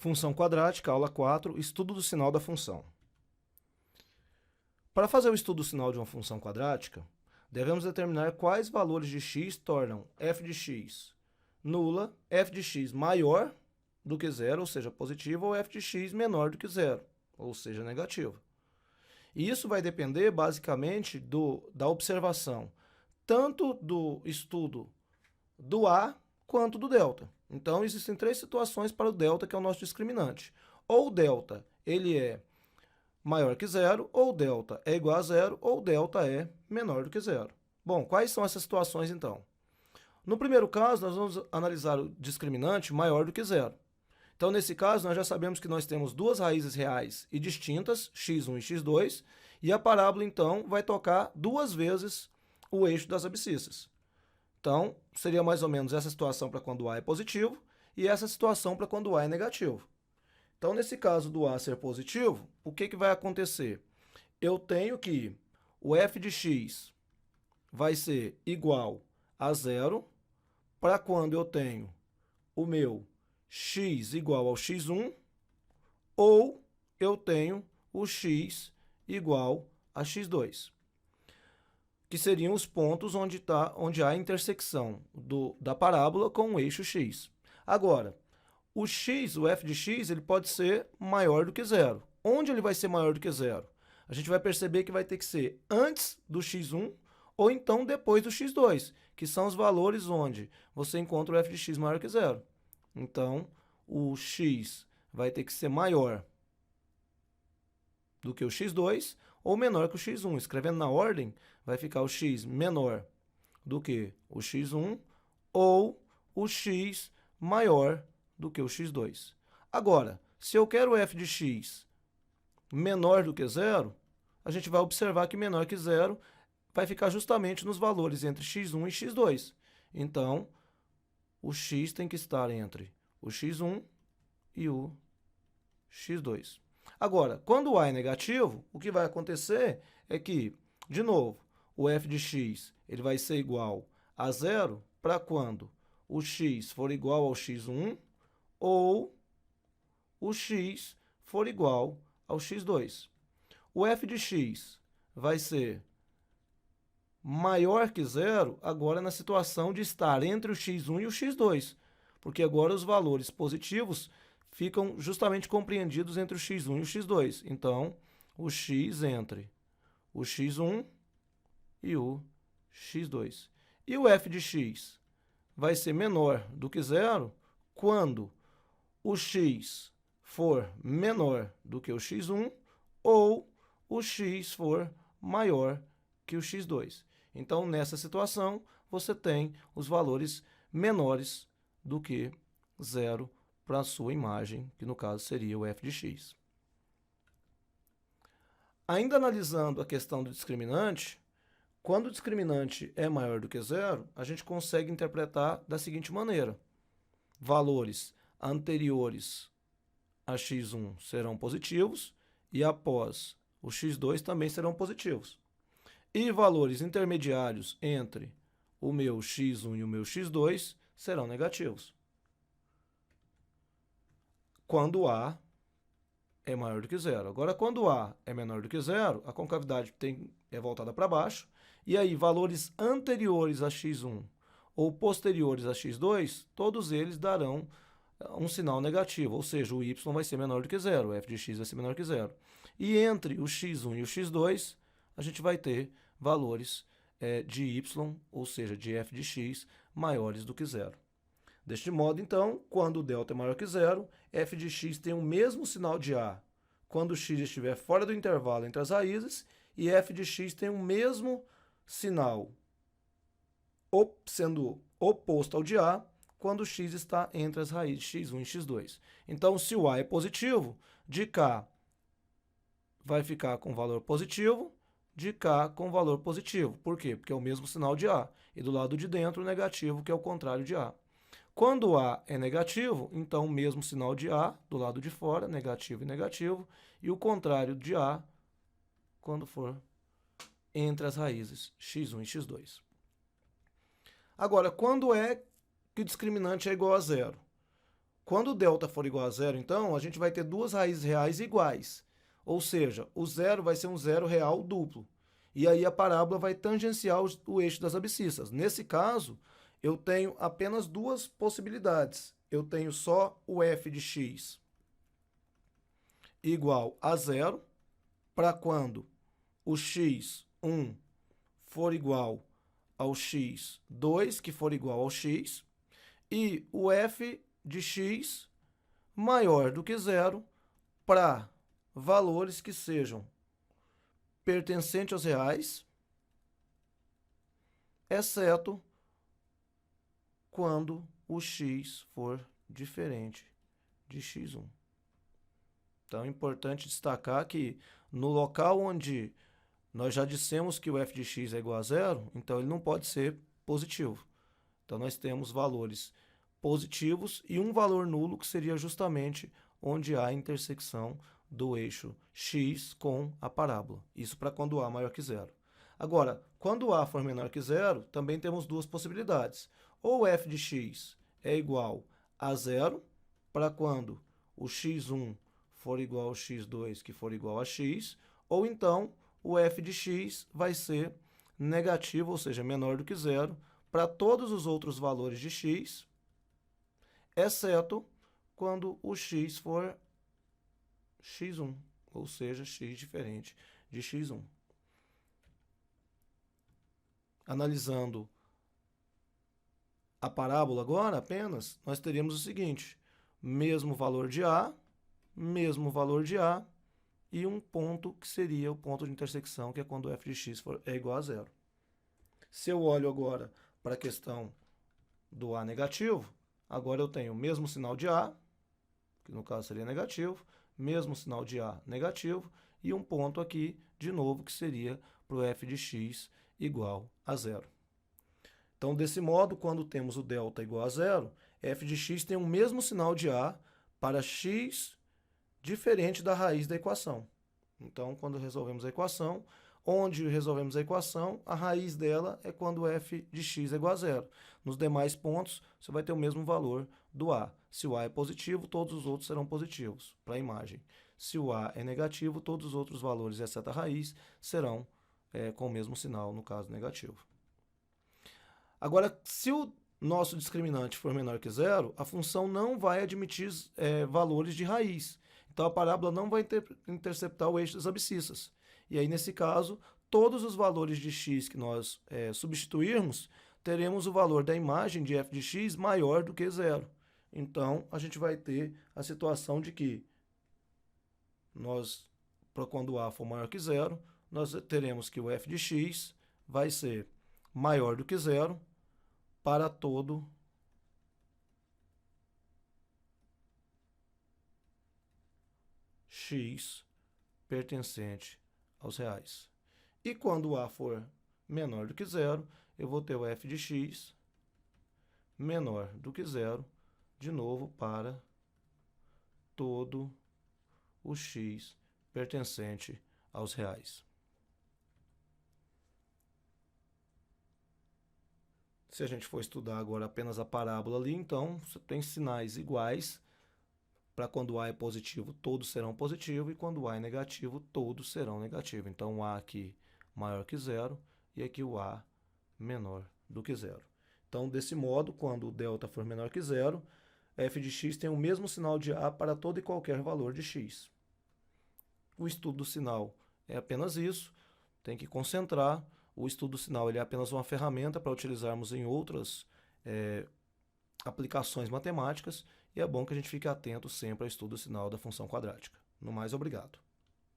Função quadrática, aula 4, estudo do sinal da função. Para fazer o estudo do sinal de uma função quadrática, devemos determinar quais valores de x tornam f de x nula, f de x maior do que zero, ou seja, positiva, ou f de x menor do que zero, ou seja, negativa. E isso vai depender basicamente da observação, tanto do estudo do A quanto do delta. Então, existem três situações para o delta, que é o nosso discriminante. Ou o delta ele é maior que zero, ou o delta é igual a zero, ou o delta é menor do que zero. Bom, quais são essas situações, então? No primeiro caso, nós vamos analisar o discriminante maior do que zero. Então, nesse caso, nós já sabemos que nós temos duas raízes reais e distintas, x1 e x2, e a parábola, então, vai tocar duas vezes o eixo das abscissas. Então, seria mais ou menos essa situação para quando A é positivo e essa situação para quando A é negativo. Então, nesse caso do A ser positivo, o que vai acontecer? Eu tenho que o f de x vai ser igual a zero para quando eu tenho o meu x igual ao x1 ou eu tenho o x igual a x2. Que seriam os pontos onde há a intersecção da parábola com o eixo x. Agora, o x, o f de x, ele pode ser maior do que zero. Onde ele vai ser maior do que zero? A gente vai perceber que vai ter que ser antes do x1 ou então depois do x2, que são os valores onde você encontra o f de x maior que zero. Então, o x vai ter que ser maior do que o x2 ou menor que o x1. Escrevendo na ordem, vai ficar o x menor do que o x1 ou o x maior do que o x2. Agora, se eu quero f de x menor do que zero, a gente vai observar que menor que zero vai ficar justamente nos valores entre x1 e x2. Então, o x tem que estar entre o x1 e o x2. Agora, quando o A é negativo, o que vai acontecer é que, de novo, o f de x ele vai ser igual a zero para quando o x for igual ao x1 ou o x for igual ao x2. O f de x vai ser maior que zero agora na situação de estar entre o x1 e o x2, porque agora os valores positivos ficam justamente compreendidos entre o x1 e o x2. Então, o x entre o x1 e o x2. E o f de x vai ser menor do que zero quando o x for menor do que o x1 ou o x for maior que o x2. Então, nessa situação, você tem os valores menores do que zero para a sua imagem, que no caso seria o f de x. Ainda analisando a questão do discriminante, quando o discriminante é maior do que zero, a gente consegue interpretar da seguinte maneira. Valores anteriores a x1 serão positivos e após o x2 também serão positivos. E valores intermediários entre o meu x1 e o meu x2 serão negativos. Quando A é maior do que zero. Agora, quando A é menor do que zero, a concavidade é voltada para baixo, e aí valores anteriores a x1 ou posteriores a x2, todos eles darão um sinal negativo, ou seja, o y vai ser menor do que zero, o f de x vai ser menor que zero. E entre o x1 e o x2, a gente vai ter valores de y, ou seja, de f de x, maiores do que zero. Deste modo, então, quando o delta é maior que zero, f de x tem o mesmo sinal de A quando o x estiver fora do intervalo entre as raízes e f de x tem o mesmo sinal sendo oposto ao de A quando o x está entre as raízes x1 e x2. Então, se o A é positivo, de cá vai ficar com valor positivo, de cá com valor positivo. Por quê? Porque é o mesmo sinal de A. E do lado de dentro, o negativo, que é o contrário de A. Quando A é negativo, então o mesmo sinal de A do lado de fora, negativo e negativo, e o contrário de A quando for entre as raízes x1 e x2. Agora, quando é que o discriminante é igual a zero? Quando o delta for igual a zero, então, a gente vai ter duas raízes reais iguais. Ou seja, o zero vai ser um zero real duplo. E aí a parábola vai tangenciar o eixo das abscissas. Nesse caso, eu tenho apenas duas possibilidades. Eu tenho só o f de x igual a zero, para quando o x1 for igual ao x2, que for igual ao x, e o f de x maior do que zero para valores que sejam pertencentes aos reais, exceto quando o x for diferente de x1. Então, é importante destacar que no local onde nós já dissemos que o f de x é igual a zero, então ele não pode ser positivo. Então, nós temos valores positivos e um valor nulo, que seria justamente onde há a intersecção do eixo x com a parábola. Isso para quando a maior que zero. Agora, quando a for menor que zero, também temos duas possibilidades. Ou f de x é igual a zero, para quando o x1 for igual ao x2, que for igual a x, ou então o f de x vai ser negativo, ou seja, menor do que zero, para todos os outros valores de x, exceto quando o x for x1, ou seja, x diferente de x1. Analisando a parábola agora apenas, nós teríamos o seguinte: mesmo valor de A, mesmo valor de A, e um ponto que seria o ponto de intersecção, que é quando f de x é igual a zero. Se eu olho agora para a questão do A negativo, agora eu tenho o mesmo sinal de A, que no caso seria negativo, mesmo sinal de A negativo, e um ponto aqui, de novo, que seria para o f de x igual a zero. Então, desse modo, quando temos o delta igual a zero, f de x tem o mesmo sinal de A para x diferente da raiz da equação. Então, quando resolvemos a equação, onde resolvemos a equação, a raiz dela é quando f de x é igual a zero. Nos demais pontos, você vai ter o mesmo valor do A. Se o A é positivo, todos os outros serão positivos para a imagem. Se o A é negativo, todos os outros valores, exceto a raiz, serão com o mesmo sinal, no caso negativo. Agora, se o nosso discriminante for menor que zero, a função não vai admitir valores de raiz. Então, a parábola não vai interceptar o eixo das abscissas. E aí, nesse caso, todos os valores de x que nós substituirmos, teremos o valor da imagem de f de x maior do que zero. Então, a gente vai ter a situação de que para quando A for maior que zero, nós teremos que o f de x vai ser maior do que zero para todo x pertencente aos reais. E quando A for menor do que zero, eu vou ter o f de x menor do que zero, de novo, para todo o x pertencente aos reais. Se a gente for estudar agora apenas a parábola ali, então você tem sinais iguais. Para quando A é positivo, todos serão positivo, e quando A é negativo, todos serão negativo. Então, o A aqui maior que zero, e aqui o A menor do que zero. Então, desse modo, quando o delta for menor que zero, f de x tem o mesmo sinal de A para todo e qualquer valor de x. O estudo do sinal é apenas isso, tem que concentrar. O estudo do sinal ele é apenas uma ferramenta para utilizarmos em outras aplicações matemáticas, e é bom que a gente fique atento sempre ao estudo do sinal da função quadrática. No mais, obrigado.